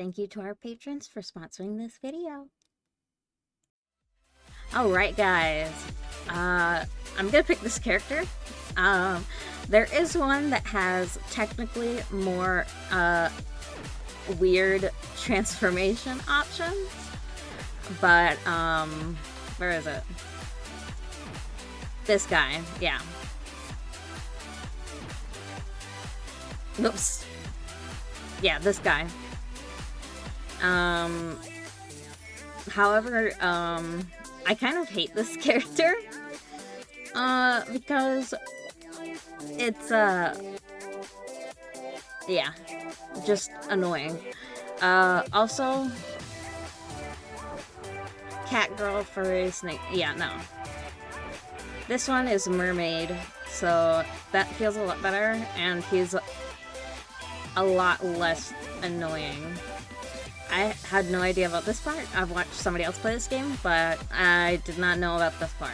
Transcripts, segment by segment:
Thank you to our patrons for sponsoring this video. Alright guys, I'm gonna pick this character. There is one that has technically more weird transformation options, but where is it? This guy, yeah. Oops. Yeah, this guy. However, I kind of hate this character, because it's, yeah, just annoying. Also, cat girl, furry, snake, yeah, no. This one is mermaid, so that feels a lot better, and he's a lot less annoying. I had no idea about this part. I've watched somebody else play this game, but I did not know about this part.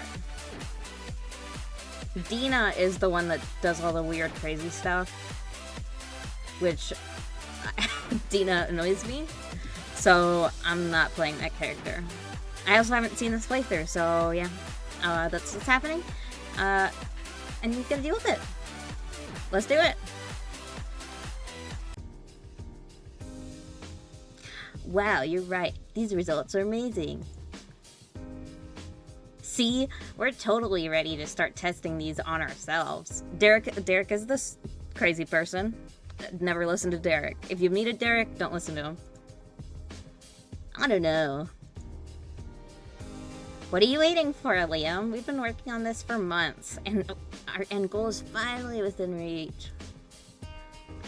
Dina is the one that does all the weird, crazy stuff, which Dina annoys me, so I'm not playing that character. I also haven't seen this playthrough, so yeah, that's what's happening, and you gotta deal with it. Let's do it! Wow, you're right. These results are amazing. See, we're totally ready to start testing these on ourselves. Derek is this crazy person. Never listen to Derek. If you meet a Derek, don't listen to him. I don't know. What are you waiting for, Liam? We've been working on this for months, and our end goal is finally within reach.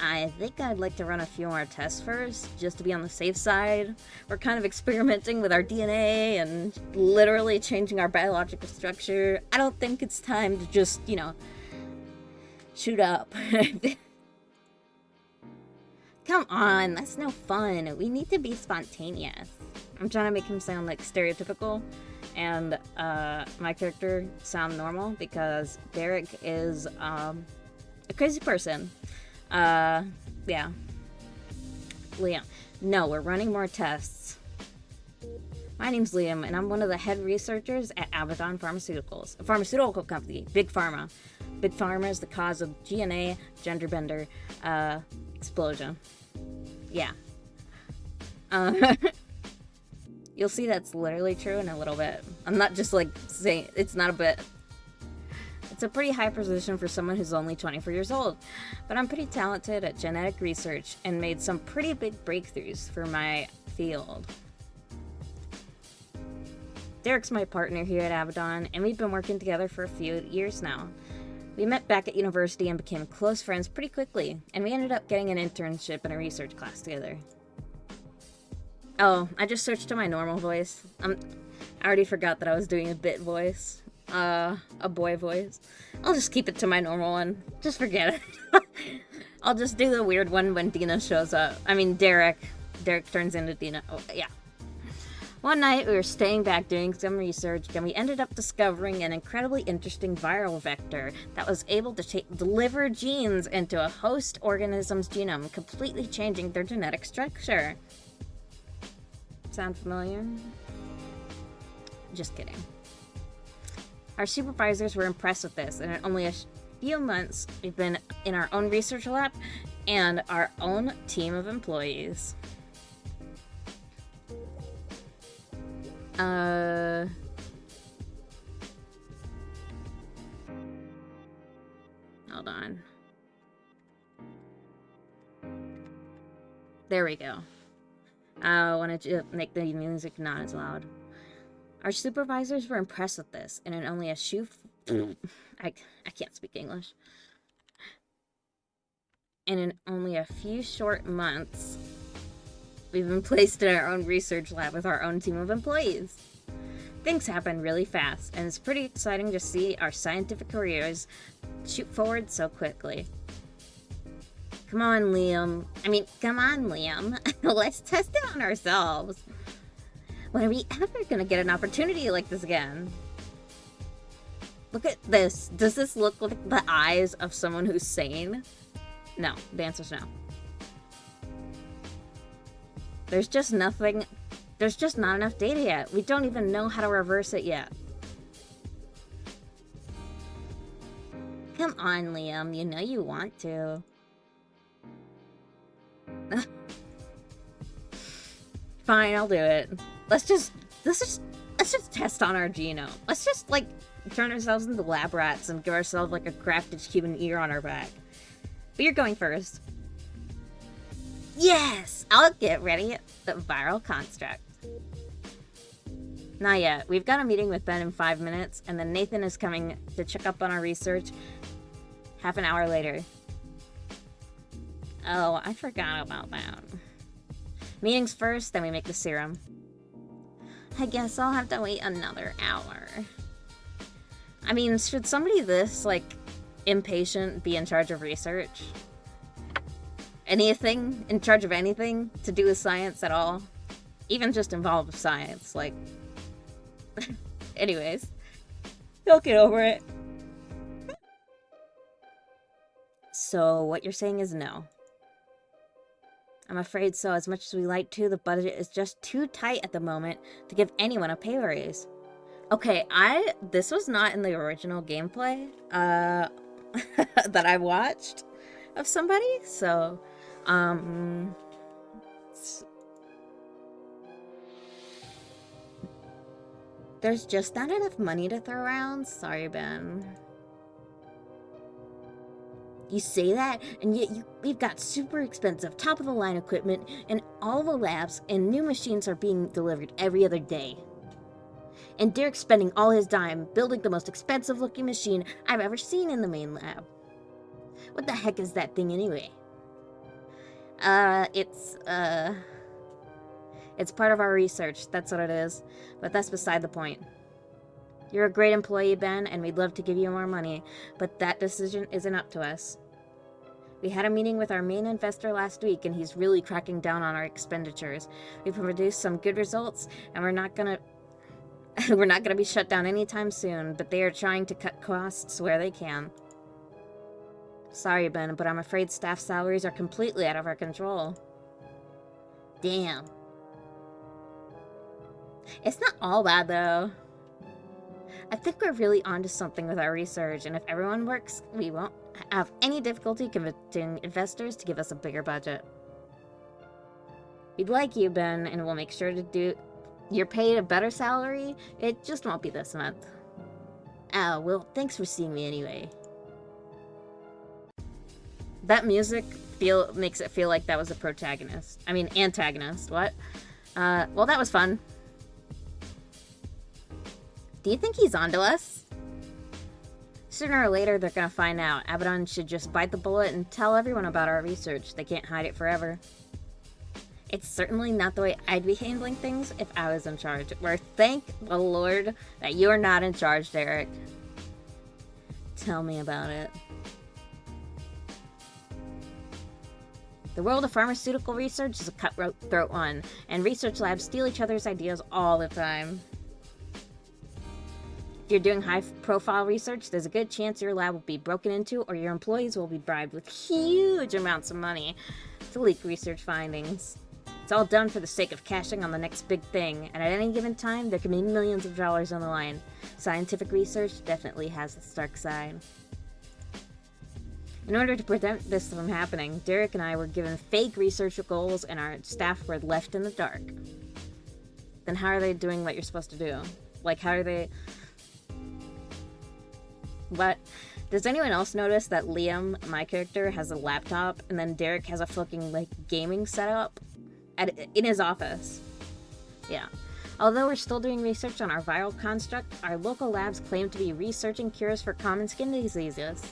I think I'd like to run a few more tests first, just to be on the safe side. We're kind of experimenting with our DNA and literally changing our biological structure. I don't think it's time to just, you know, shoot up. Come on, that's no fun. We need to be spontaneous. I'm trying to make him sound like stereotypical, and my character sound normal because Derek is a crazy person. Yeah. Liam. No, we're running more tests. My name's Liam, and I'm one of the head researchers at Abaddon Pharmaceuticals, a pharmaceutical company. Big Pharma. Big Pharma is the cause of GNA, gender bender, explosion. Yeah. You'll see that's literally true in a little bit. I'm not just like saying, it's not a bit. It's a pretty high position for someone who's only 24 years old, but I'm pretty talented at genetic research and made some pretty big breakthroughs for my field. Derek's my partner here at Abaddon, and we've been working together for a few years now. We met back at university and became close friends pretty quickly, and we ended up getting an internship in a research class together. Oh, I just switched to my normal voice. I already forgot that I was doing a bit voice. A boy voice. I'll just keep it to my normal one. Just forget it. I'll just do the weird one when Dina shows up. I mean, Derek. Derek turns into Dina. Oh, yeah. One night, we were staying back doing some research, and we ended up discovering an incredibly interesting viral vector that was able to deliver genes into a host organism's genome, completely changing their genetic structure. Sound familiar? Just kidding. Our supervisors were impressed with this, and in only a few months, we've been in our own research lab and our own team of employees. Hold on. There we go. I wanted to make the music not as loud. Our supervisors were impressed with this, and in only a I can't speak English. And in only a few short months, we've been placed in our own research lab with our own team of employees. Things happen really fast, and it's pretty exciting to see our scientific careers shoot forward so quickly. Come on, Liam. Let's test it on ourselves. When are we ever gonna get an opportunity like this again? Look at this. Does this look like the eyes of someone who's sane? No. The answer's no. There's just nothing... There's just not enough data yet. We don't even know how to reverse it yet. Come on, Liam. You know you want to. Fine, I'll do it. Let's just test on our genome. Let's just, like, turn ourselves into lab rats and give ourselves, like, a crafted human ear on our back. But you're going first. Yes! I'll get ready the viral construct. Not yet. We've got a meeting with Ben in 5 minutes, and then Nathan is coming to check up on our research half an hour later. Oh, I forgot about that. Meetings first, then we make the serum. I guess I'll have to wait another hour. I mean, should somebody this, like, impatient be in charge of research? Anything? In charge of anything to do with science at all? Even just involved with science, like... Anyways. He'll get over it. So, what you're saying is no. I'm afraid so. As much as we like to, the budget is just too tight at the moment to give anyone a pay raise. Okay, this was not in the original gameplay, that I watched of somebody, so, there's just not enough money to throw around? Sorry, Ben. You say that, and yet we've got super expensive, top-of-the-line equipment in all the labs, and new machines are being delivered every other day. And Derek's spending all his time building the most expensive-looking machine I've ever seen in the main lab. What the heck is that thing anyway? It's part of our research, that's what it is. But that's beside the point. You're a great employee, Ben, and we'd love to give you more money, but that decision isn't up to us. We had a meeting with our main investor last week, and he's really cracking down on our expenditures. We've produced some good results, and we're not gonna be shut down anytime soon, but they are trying to cut costs where they can. Sorry, Ben, but I'm afraid staff salaries are completely out of our control. Damn. It's not all bad, though. I think we're really onto something with our research, and if everyone works, we won't have any difficulty convincing investors to give us a bigger budget. We'd like you, Ben, and we'll make sure to do... You're paid a better salary? It just won't be this month. Oh, well, thanks for seeing me anyway. That music makes it feel like that was a protagonist. I mean, antagonist, what? Well, that was fun. Do you think he's onto us? Sooner or later, they're gonna find out. Abaddon should just bite the bullet and tell everyone about our research. They can't hide it forever. It's certainly not the way I'd be handling things if I was in charge. Where thank the Lord that you're not in charge, Derek. Tell me about it. The world of pharmaceutical research is a cutthroat one, and research labs steal each other's ideas all the time. If you're doing high-profile research, there's a good chance your lab will be broken into or your employees will be bribed with huge amounts of money to leak research findings. It's all done for the sake of cashing on the next big thing, and at any given time, there can be millions of dollars on the line. Scientific research definitely has its dark side. In order to prevent this from happening, Derek and I were given fake research goals and our staff were left in the dark. Then how are they doing what you're supposed to do? Like, how are they... What? Does anyone else notice that Liam, my character, has a laptop, and then Derek has a fucking, like, gaming setup in his office? Yeah. Although we're still doing research on our viral construct, our local labs claim to be researching cures for common skin diseases.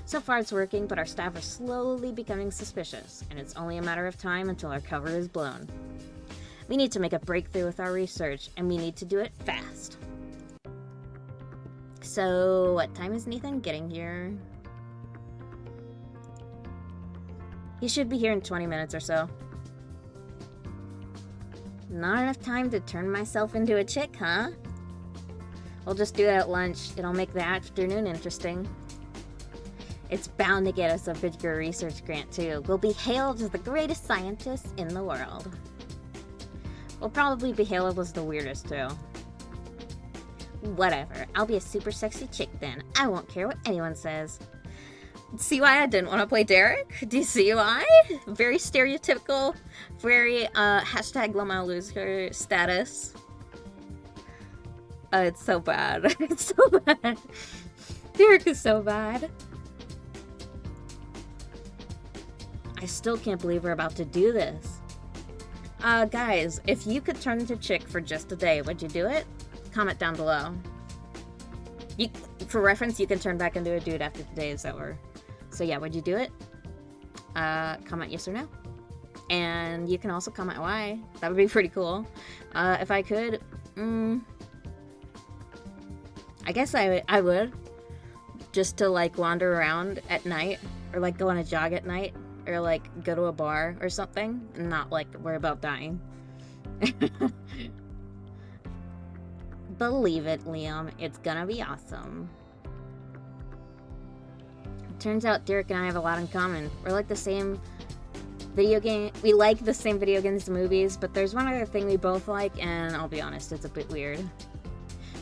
So far it's working, but our staff are slowly becoming suspicious, and it's only a matter of time until our cover is blown. We need to make a breakthrough with our research, and we need to do it fast. So, what time is Nathan getting here? He should be here in 20 minutes or so. Not enough time to turn myself into a chick, huh? We'll just do that at lunch. It'll make the afternoon interesting. It's bound to get us a bigger research grant, too. We'll be hailed as the greatest scientists in the world. We'll probably be hailed as the weirdest, too. Whatever. I'll be a super sexy chick then. I won't care what anyone says. See why I didn't want to play Derek? Do you see why? Very stereotypical, very hashtag Lama loser status. It's so bad. It's so bad. Derek is so bad. I still can't believe we're about to do this. Guys, if you could turn into chick for just a day, would you do it? Comment down below. For reference, you can turn back into a dude after the day is over. So yeah, would you do it? Comment yes or no. And you can also comment why. That would be pretty cool. If I could, I guess I would. Just to like wander around at night, or like go on a jog at night, or like go to a bar or something, and not like worry about dying. Believe it, Liam. It's gonna be awesome. Turns out Derek and I have a lot in common. We're like the same video game. We like the same video games and movies, but there's one other thing we both like, and I'll be honest, it's a bit weird.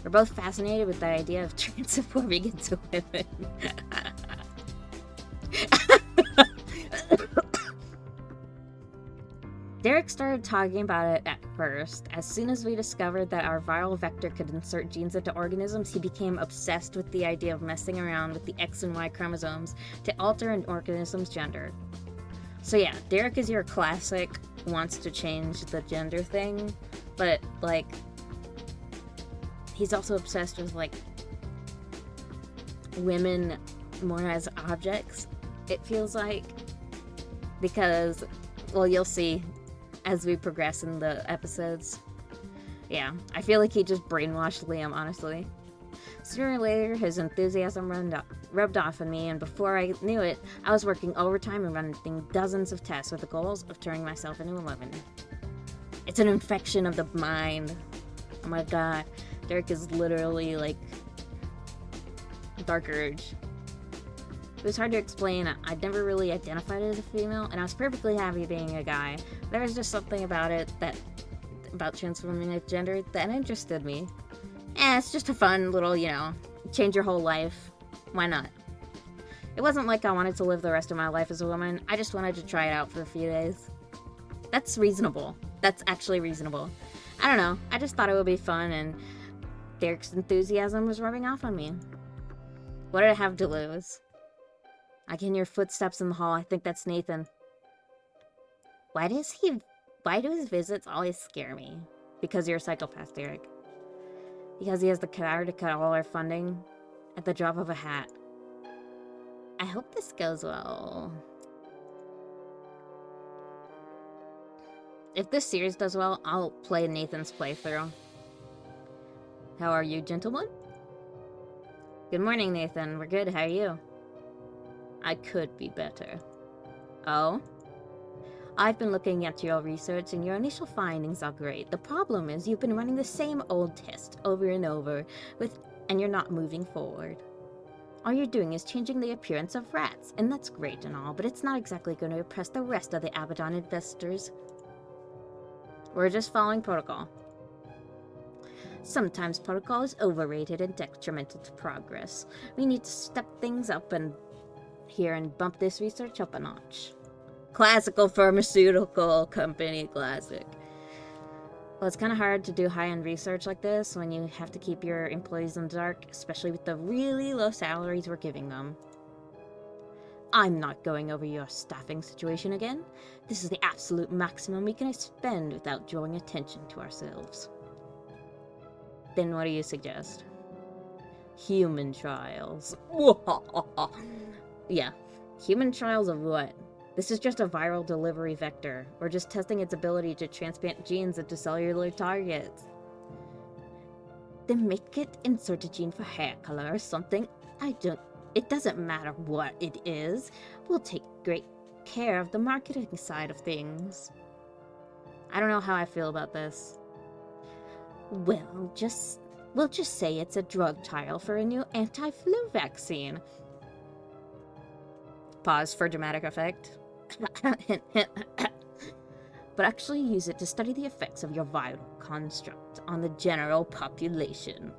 We're both fascinated with the idea of transforming into women. Derek started talking about it at first. As soon as we discovered that our viral vector could insert genes into organisms, he became obsessed with the idea of messing around with the X and Y chromosomes to alter an organism's gender. So yeah, Derek is your classic wants to change the gender thing, but like, he's also obsessed with like women more as objects, it feels like, because, well, you'll see as we progress in the episodes. Yeah, I feel like he just brainwashed Liam, honestly. Sooner or later, his enthusiasm rubbed off on me, and before I knew it, I was working overtime and running dozens of tests with the goals of turning myself into a woman. It's an infection of the mind. Oh my god, Derek is literally like Dark Urge. It was hard to explain. I'd never really identified as a female, and I was perfectly happy being a guy. There was just something about it about transforming a gender that interested me. It's just a fun little, change your whole life. Why not? It wasn't like I wanted to live the rest of my life as a woman. I just wanted to try it out for a few days. That's reasonable. That's actually reasonable. I don't know. I just thought it would be fun, and Derek's enthusiasm was rubbing off on me. What did I have to lose? I can hear footsteps in the hall. I think that's Nathan. Why do his visits always scare me? Because you're a psychopath, Derek. Because he has the power to cut all our funding at the drop of a hat. I hope this goes well. If this series does well, I'll play Nathan's playthrough. How are you, gentlemen? Good morning, Nathan. We're good. How are you? I could be better. Oh? I've been looking at your research, and your initial findings are great. The problem is you've been running the same old test over and over, and you're not moving forward. All you're doing is changing the appearance of rats, and that's great and all, but it's not exactly going to impress the rest of the Abaddon investors. We're just following protocol. Sometimes protocol is overrated and detrimental to progress. We need to step things up here and bump this research up a notch. Classical pharmaceutical company classic. Well, it's kind of hard to do high-end research like this when you have to keep your employees in the dark, especially with the really low salaries we're giving them. I'm not going over your staffing situation again. This is the absolute maximum we can expend without drawing attention to ourselves. Then what do you suggest? Human trials. Yeah, human trials of what? This is just a viral delivery vector. We're just testing its ability to transplant genes into cellular targets. Then make it insert a gene for hair color or something. It doesn't matter what it is. We'll take great care of the marketing side of things. I don't know how I feel about this. Well, we'll just say it's a drug trial for a new anti-flu vaccine. Pause for dramatic effect. But actually use it to study the effects of your viral construct on the general population.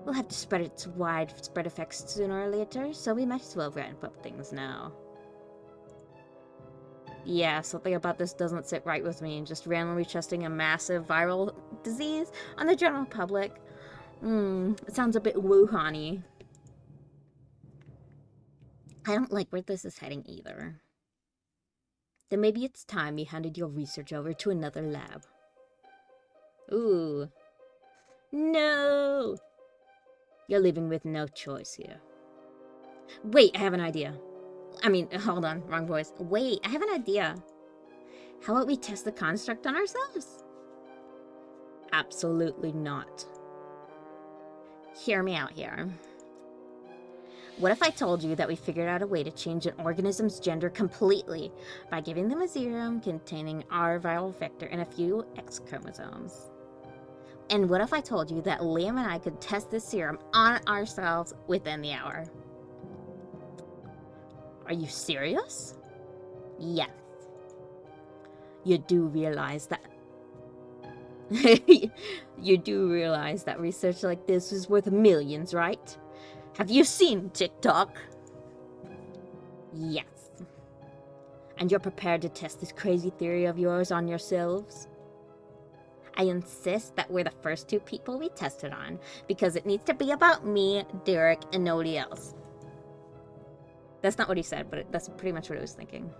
We'll have to spread its widespread effects sooner or later, so we might as well ramp up things now. Yeah, something about this doesn't sit right with me, just randomly trusting a massive viral disease on the general public. It sounds a bit Wuhan-y. I don't like where this is heading either. Then maybe it's time you handed your research over to another lab. Ooh. No! You're leaving with no choice here. Wait, I have an idea. I mean, hold on, wrong voice. Wait, I have an idea. How about we test the construct on ourselves? Absolutely not. Hear me out here. What if I told you that we figured out a way to change an organism's gender completely by giving them a serum containing our viral vector and a few X chromosomes? And what if I told you that Liam and I could test this serum on ourselves within the hour? Are you serious? Yes. You do realize that... You do realize that research like this is worth millions, right? Have you seen TikTok? Yes. And you're prepared to test this crazy theory of yours on yourselves? I insist that we're the first 2 people we tested on, because it needs to be about me, Derek, and nobody else. That's not what he said, but that's pretty much what I was thinking.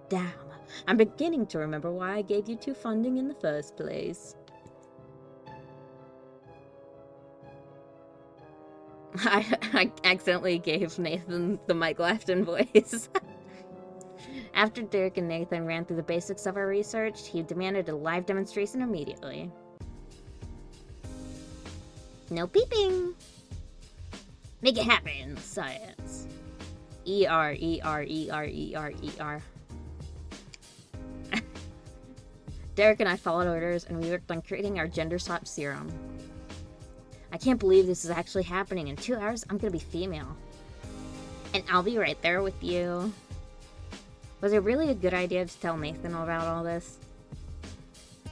Damn, I'm beginning to remember why I gave you 2 funding in the first place. I accidentally gave Nathan the Mike Lafton voice. After Derek and Nathan ran through the basics of our research, he demanded a live demonstration immediately. No peeping! Make it happen, science. E-R-E-R-E-R-E-R-E-R. Derek and I followed orders, and we worked on creating our gender swap serum. I can't believe this is actually happening. In 2 hours, I'm gonna be female. And I'll be right there with you. Was it really a good idea to tell Nathan about all this?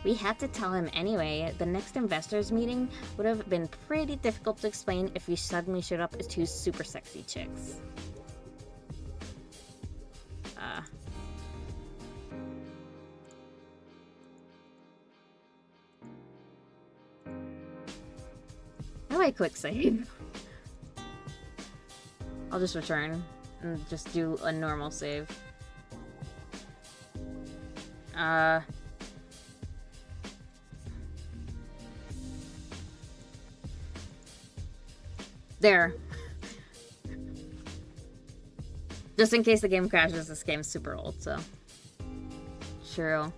We had to tell him anyway. The next investors meeting would have been pretty difficult to explain if we suddenly showed up as 2 super sexy chicks. How do I quick save? I'll just return and just do a normal save. There. Just in case the game crashes, this game's super old, so. True.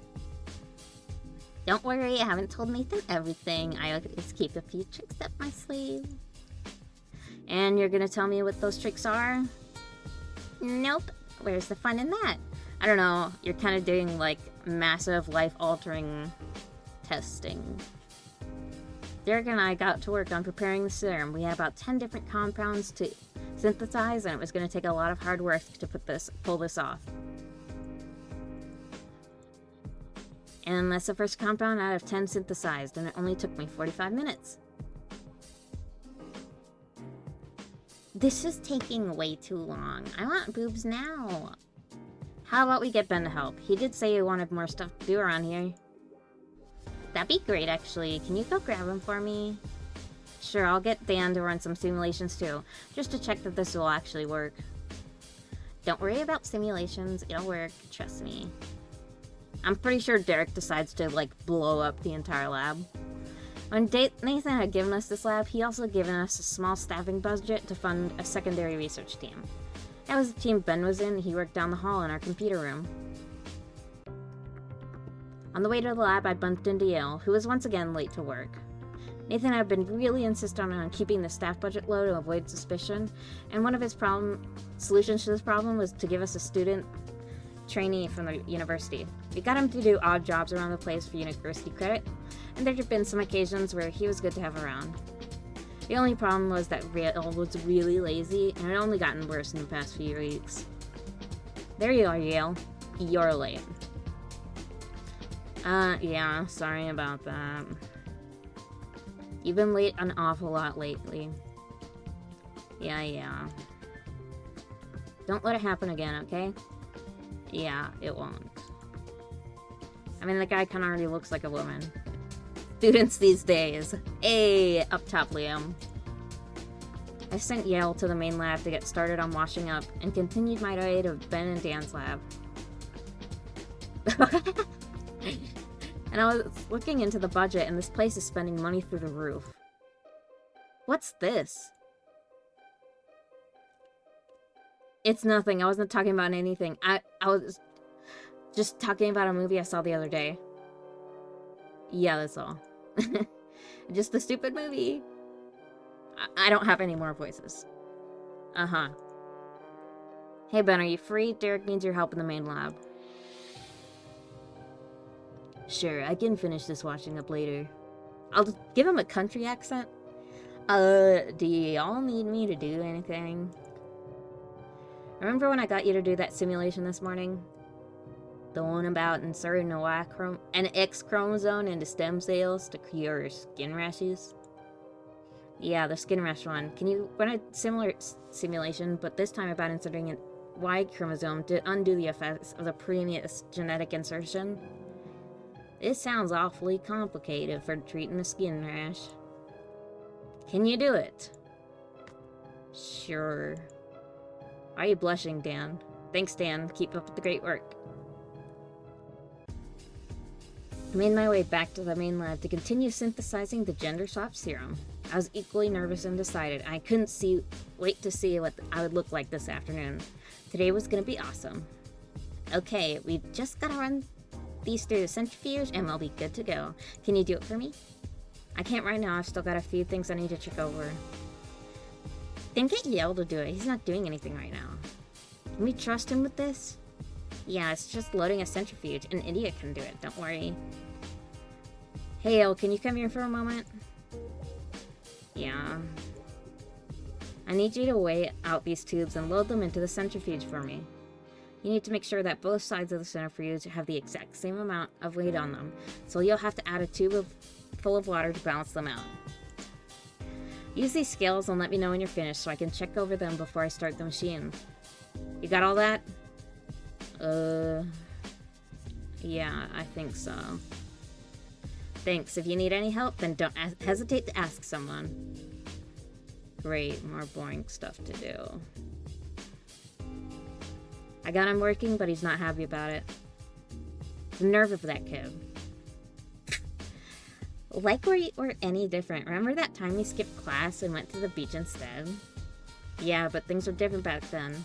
Don't worry, I haven't told Nathan everything. I always keep a few tricks up my sleeve. And you're gonna tell me what those tricks are? Nope. Where's the fun in that? I don't know. You're kind of doing, like, massive life-altering testing. Derek and I got to work on preparing the serum. We had about 10 different compounds to synthesize, and it was going to take a lot of hard work to pull this off. And that's the first compound out of 10 synthesized, and it only took me 45 minutes. This is taking way too long. I want boobs now. How about we get Ben to help? He did say he wanted more stuff to do around here. That'd be great, actually. Can you go grab him for me? Sure, I'll get Dan to run some simulations too, just to check that this will actually work. Don't worry about simulations, it'll work, trust me. I'm pretty sure Derek decides to, like, blow up the entire lab. When Nathan had given us this lab, he also given us a small staffing budget to fund a secondary research team. That was the team Ben was in. He worked down the hall in our computer room. On the way to the lab, I bumped into Yale, who was once again late to work. Nathan had been really insistent on keeping the staff budget low to avoid suspicion, and one of his solutions to this problem was to give us a student trainee from the university. We got him to do odd jobs around the place for university credit, and there have been some occasions where he was good to have around. The only problem was that Rail was really lazy, and it only gotten worse in the past few weeks. There you are, Yale. You're late. Yeah, sorry about that. You've been late an awful lot lately. Yeah. Don't let it happen again, okay? Yeah, it won't. I mean, the guy kinda already looks like a woman. Students these days. Hey, up top, Liam. I sent Yale to the main lab to get started on washing up, and continued my way to Ben and Dan's lab. And I was looking into the budget, and this place is spending money through the roof. What's this? It's nothing. I wasn't talking about anything. I was just talking about a movie I saw the other day. Yeah, that's all. Just a stupid movie. I don't have any more voices. Uh-huh. Hey, Ben, are you free? Derek needs your help in the main lab. Sure, I can finish this washing up later. I'll just give him a country accent. Do y'all need me to do anything? Remember when I got you to do that simulation this morning? The one about inserting an X chromosome into stem cells to cure skin rashes? Yeah, the skin rash one. Can you run a similar simulation, but this time about inserting an Y chromosome to undo the effects of the previous genetic insertion? This sounds awfully complicated for treating a skin rash. Can you do it? Sure. Why are you blushing, Dan? Thanks, Dan. Keep up with the great work. I made my way back to the main lab to continue synthesizing the gender swap serum. I was equally nervous and decided. I couldn't wait to see what I would look like this afternoon. Today was gonna be awesome. Okay, we've just gotta run these through the centrifuge and we'll be good to go. Can you do it for me? I can't right now. I've still got a few things I need to check over. Then get Yale to do it. He's not doing anything right now. Can we trust him with this? Yeah, it's just loading a centrifuge. An idiot can do it. Don't worry. Hey, Yale, can you come here for a moment? Yeah. I need you to weigh out these tubes and load them into the centrifuge for me. You need to make sure that both sides of the centrifuge have the exact same amount of weight on them, so you'll have to add a tube full of water to balance them out. Use these scales and let me know when you're finished so I can check over them before I start the machine. You got all that? Yeah, I think so. Thanks. If you need any help, then don't hesitate to ask someone. Great, more boring stuff to do. I got him working, but he's not happy about it. The nerve of that kid. Like we were any different. Remember that time we skipped class and went to the beach instead? Yeah, but things were different back then.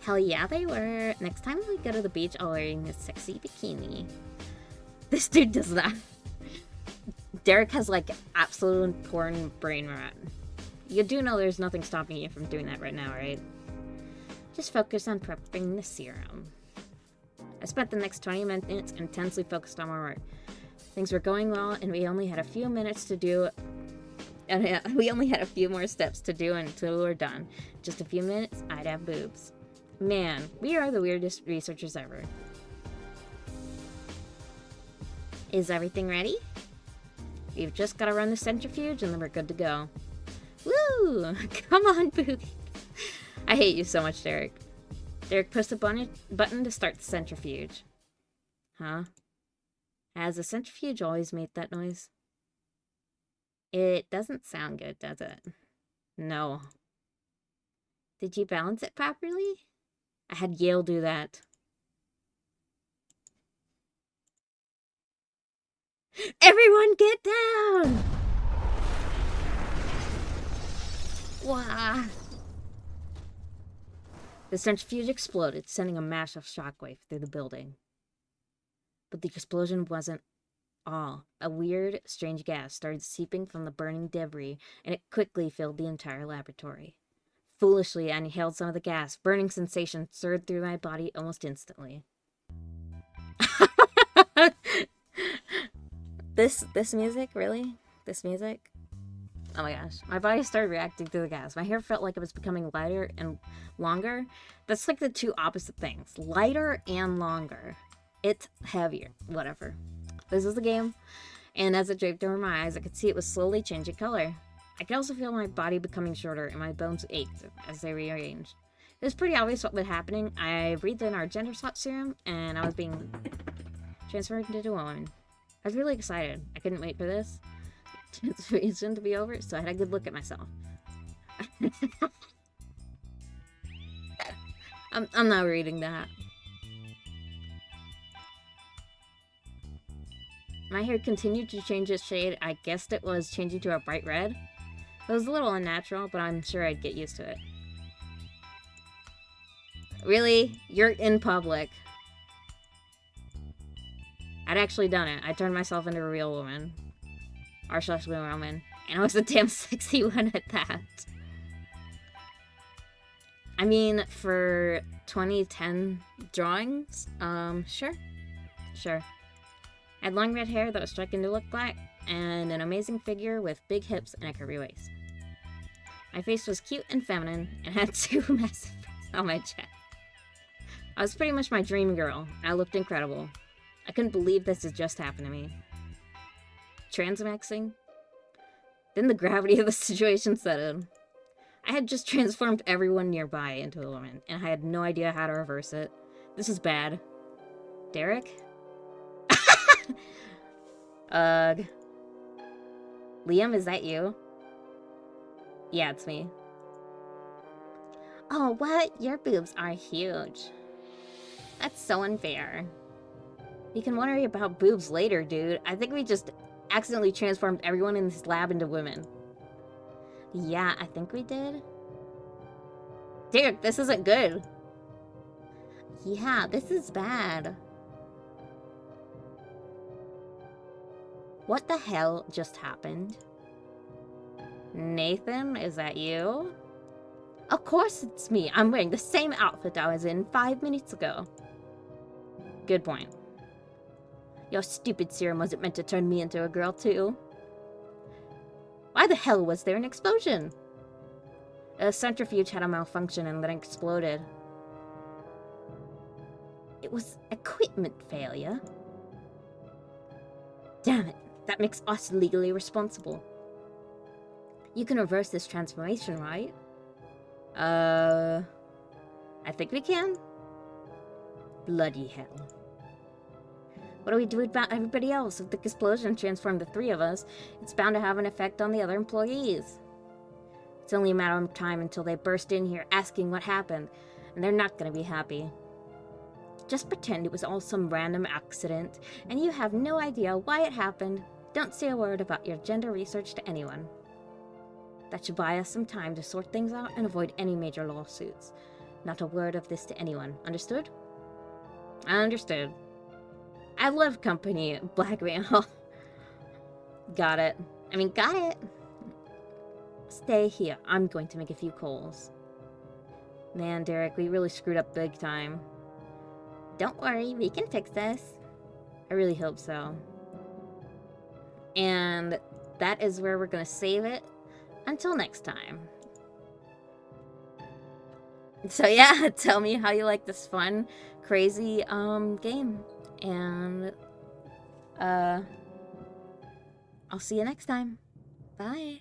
Hell yeah, they were. Next time we go to the beach, I'll wearing a sexy bikini. This dude does that. Derek has, like, absolute porn brain rot. You do know there's nothing stopping you from doing that right now, right? Just focus on prepping the serum. I spent the next 20 minutes intensely focused on my work. Things were going well, and we only had a few minutes to do... And we only had a few more steps to do until we were done. Just a few minutes, I'd have boobs. Man, we are the weirdest researchers ever. Is everything ready? We've just got to run the centrifuge and then we're good to go. Woo! Come on, boobies. I hate you so much, Derek. Derek, push the button to start the centrifuge. Huh? Has the centrifuge always made that noise? It doesn't sound good, does it? No. Did you balance it properly? I had Yale do that. Everyone get down! Wah! The centrifuge exploded, sending a massive shockwave through the building. But the explosion wasn't all. A weird, strange gas started seeping from the burning debris, and it quickly filled the entire laboratory. Foolishly, I inhaled some of the gas. Burning sensation surged through my body almost instantly. This music? Really? This music? Oh my gosh. My body started reacting to the gas. My hair felt like it was becoming lighter and longer. That's like the two opposite things. Lighter and longer. It's heavier. Whatever. This is the game. And as it draped over my eyes, I could see it was slowly changing color. I could also feel my body becoming shorter and my bones ached as they rearranged. It was pretty obvious what was happening. I breathed in our gender swap serum and I was being transferred into a woman. I was really excited. I couldn't wait for this transformation to be over, so I had a good look at myself. I'm not reading that. My hair continued to change its shade. I guessed it was changing to a bright red. It was a little unnatural, but I'm sure I'd get used to it. Really? You're in public. I'd actually done it. I turned myself into a real woman. Or slash woman. And I was a damn sexy one at that. I mean, for 2010 drawings, sure. Sure. I had long red hair that was striking to look black, and an amazing figure with big hips and a curvy waist. My face was cute and feminine, and had two massive breasts on my chest. I was pretty much my dream girl, and I looked incredible. I couldn't believe this had just happened to me. Transmaxing? Then the gravity of the situation set in. I had just transformed everyone nearby into a woman, and I had no idea how to reverse it. This is bad. Derek? Ugh. Liam, is that you? Yeah, it's me. Oh, what? Your boobs are huge. That's so unfair. You can worry about boobs later, dude. I think we just accidentally transformed everyone in this lab into women. Yeah, I think we did. Derek, this isn't good. Yeah, this is bad. What the hell just happened? Nathan, is that you? Of course it's me. I'm wearing the same outfit I was in 5 minutes ago. Good point. Your stupid serum wasn't meant to turn me into a girl, too. Why the hell was there an explosion? A centrifuge had a malfunction and then exploded. It was equipment failure. Damn it. That makes us legally responsible. You can reverse this transformation, right? I think we can. Bloody hell. What do we do about everybody else? If the explosion transformed the three of us, it's bound to have an effect on the other employees. It's only a matter of time until they burst in here asking what happened, and they're not going to be happy. Just pretend it was all some random accident, and you have no idea why it happened. Don't say a word about your gender research to anyone. That should buy us some time to sort things out and avoid any major lawsuits. Not a word of this to anyone. Understood? I understood. I love company blackmail. Got it. I mean, got it. Stay here. I'm going to make a few calls. Man, Derek, we really screwed up big time. Don't worry, we can fix this. I really hope so. And that is where we're going to save it. Until next time. So yeah, tell me how you like this fun, crazy game. And I'll see you next time. Bye.